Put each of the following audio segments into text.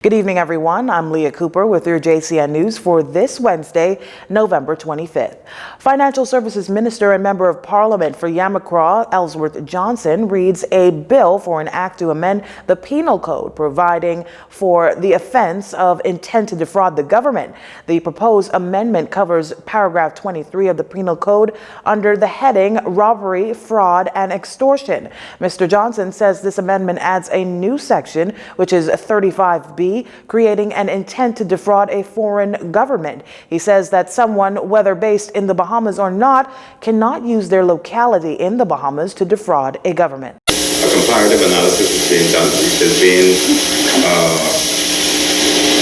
Good evening, everyone. I'm Leah Cooper with your JCN News for this Wednesday, November 25th. Financial Services Minister and Member of Parliament for Yamacraw, Ellsworth Johnson, reads a bill for an act to amend the Penal Code, providing for the offense of intent to defraud the government. The proposed amendment covers paragraph 23 of the Penal Code under the heading Robbery, Fraud, and Extortion. Mr. Johnson says this amendment adds a new section, which is 35B, creating an intent to defraud a foreign government. He says that someone, whether based in the Bahamas or not, cannot use their locality in the Bahamas to defraud a government. A comparative analysis is being done. There's been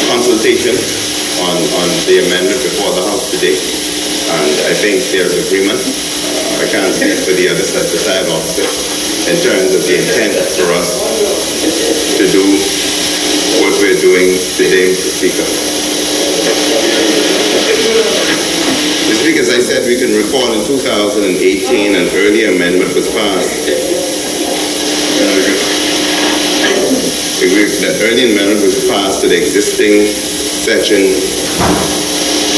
consultation on the amendment before the House today, and I think there's agreement. I can't speak for the other side, the side opposite, in terms of the intent for us to do what we're doing today, Mr. Speaker. Mr. Speaker, as I said, we can recall in 2018 an early amendment was passed. That early amendment was passed to the existing section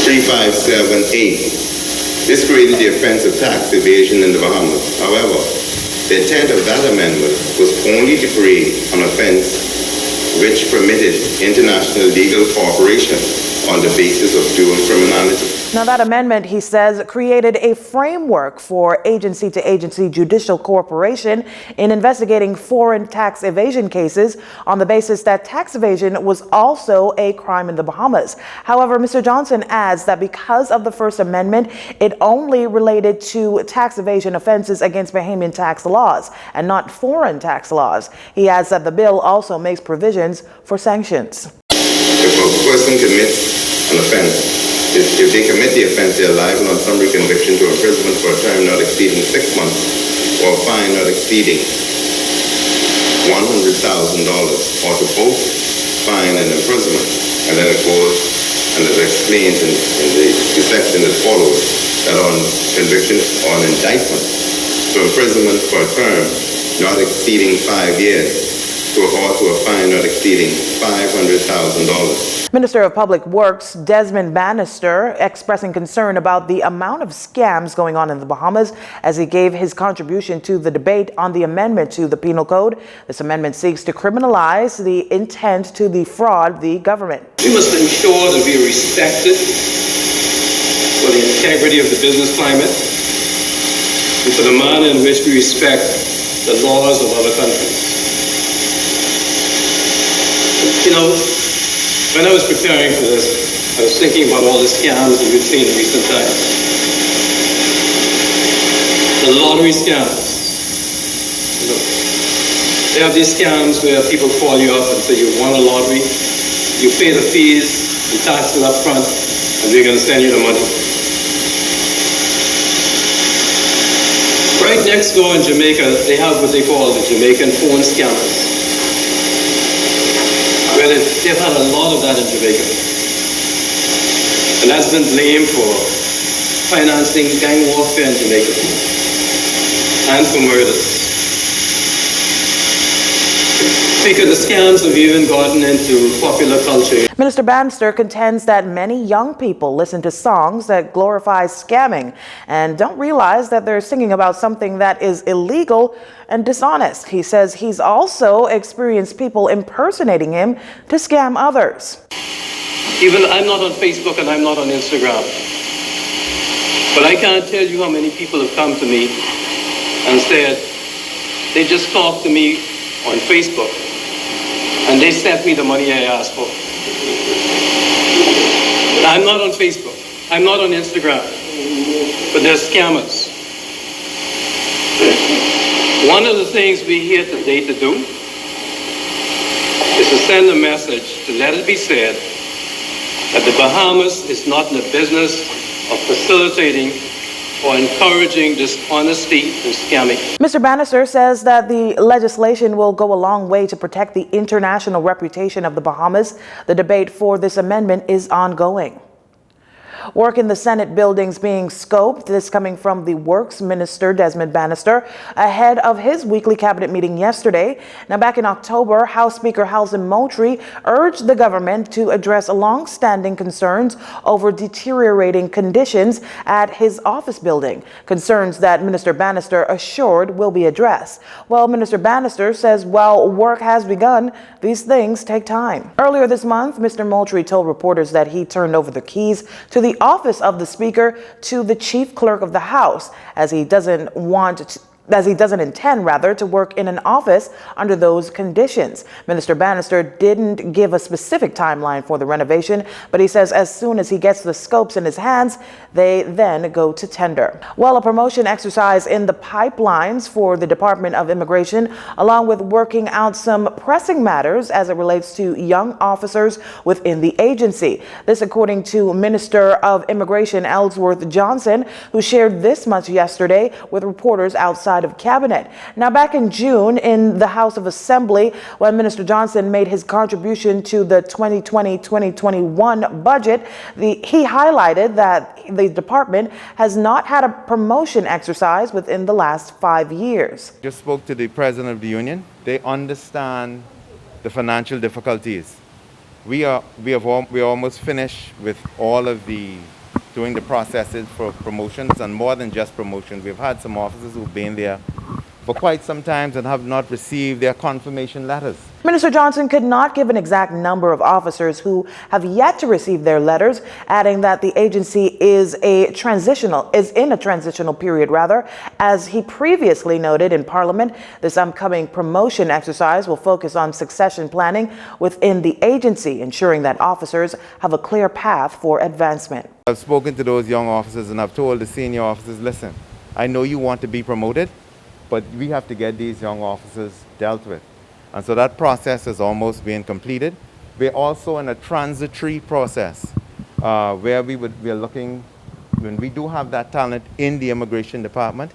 3578. This created the offense of tax evasion in the Bahamas. However, the intent of that amendment was only to create an offense which permitted international legal cooperation on the basis of dual criminality. Now, that amendment, he says, created a framework for agency-to-agency judicial cooperation in investigating foreign tax evasion cases on the basis that tax evasion was also a crime in the Bahamas. However, Mr. Johnson adds that because of the First Amendment, it only related to tax evasion offenses against Bahamian tax laws and not foreign tax laws. He adds that the bill also makes provisions for sanctions. If a person commits an offense, if they commit the offense, they are liable on summary conviction to imprisonment for a term not exceeding 6 months or a fine not exceeding $100,000 or to both fine and imprisonment. And then it goes, and it explains in the section that follows that on conviction or an indictment to imprisonment for a term not exceeding 5 years or to a fine not exceeding $500,000. Minister of Public Works Desmond Bannister expressing concern about the amount of scams going on in the Bahamas as he gave his contribution to the debate on the amendment to the Penal Code. This amendment seeks to criminalize the intent to defraud the government. We must ensure that we are respected for the integrity of the business climate and for the manner in which we respect the laws of other countries. You know, when I was preparing for this, I was thinking about all the scams that we've seen in recent times. The lottery scams. You know, they have these scams where people call you up and say you won a lottery, you pay the fees and taxes up front, and they're going to send you the money. Right next door in Jamaica, they have what they call the Jamaican phone scammers. Well, they've had a lot of that in Jamaica. And that's been blamed for financing gang warfare in Jamaica and for murders. Because the scams have even gotten into popular culture. Minister Bannister contends that many young people listen to songs that glorify scamming and don't realize that they're singing about something that is illegal and dishonest. He says he's also experienced people impersonating him to scam others. Even I'm not on Facebook and I'm not on Instagram. But I can't tell you how many people have come to me and said they just talked to me on Facebook and they sent me the money I asked for. I'm not on Facebook. I'm not on Instagram. But they're scammers. One of the things we're here today to do is to send a message to let it be said that the Bahamas is not in the business of facilitating or encouraging dishonesty and scamming. Mr. Bannister says that the legislation will go a long way to protect the international reputation of the Bahamas. The debate for this amendment is ongoing. Work in the Senate buildings being scoped, this coming from the Works Minister, Desmond Bannister, ahead of his weekly cabinet meeting yesterday. Now, back in October, House Speaker Halston Moultrie urged the government to address long-standing concerns over deteriorating conditions at his office building, concerns that Minister Bannister assured will be addressed. Well, Minister Bannister says while work has begun, these things take time. Earlier this month, Mr. Moultrie told reporters that he turned over the keys to the office of the Speaker to the Chief Clerk of the House, as he doesn't intend to work in an office under those conditions. Minister Bannister didn't give a specific timeline for the renovation, but he says as soon as he gets the scopes in his hands, they then go to tender. Well, a promotion exercise in the pipelines for the Department of Immigration, along with working out some pressing matters as it relates to young officers within the agency. This according to Minister of Immigration Ellsworth Johnson, who shared this much yesterday with reporters outside of Cabinet. Now, back in June in the House of Assembly, when Minister Johnson made his contribution to the 2020-2021 budget, he highlighted that the department has not had a promotion exercise within the last 5 years. Just spoke to the President of the Union. They understand the financial difficulties. We're almost finished with all of doing the processes for promotions, and more than just promotion. We've had some officers who've been there for quite some time and have not received their confirmation letters. Minister Johnson could not give an exact number of officers who have yet to receive their letters, adding that the agency is in a transitional period, as he previously noted in Parliament. This upcoming promotion exercise will focus on succession planning within the agency, ensuring that officers have a clear path for advancement. I've spoken to those young officers and I've told the senior officers, listen, I know you want to be promoted, but we have to get these young officers dealt with. And so that process is almost being completed. We're also in a transitory process where we're looking, when we do have that talent in the Immigration Department,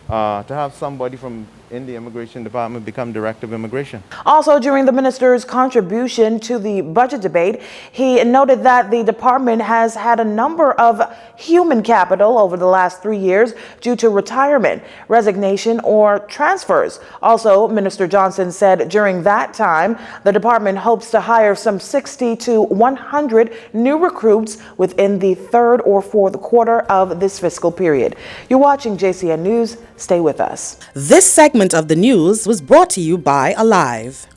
to have somebody from in the Immigration Department become Director of Immigration. Also, during the minister's contribution to the budget debate, he noted that the department has had a number of human capital over the last 3 years due to retirement, resignation, or transfers. Also, Minister Johnson said during that time, the department hopes to hire some 60 to 100 new recruits within the third or fourth quarter of this fiscal period. You're watching JCN News. Stay with us. This segment of the news was brought to you by Alive.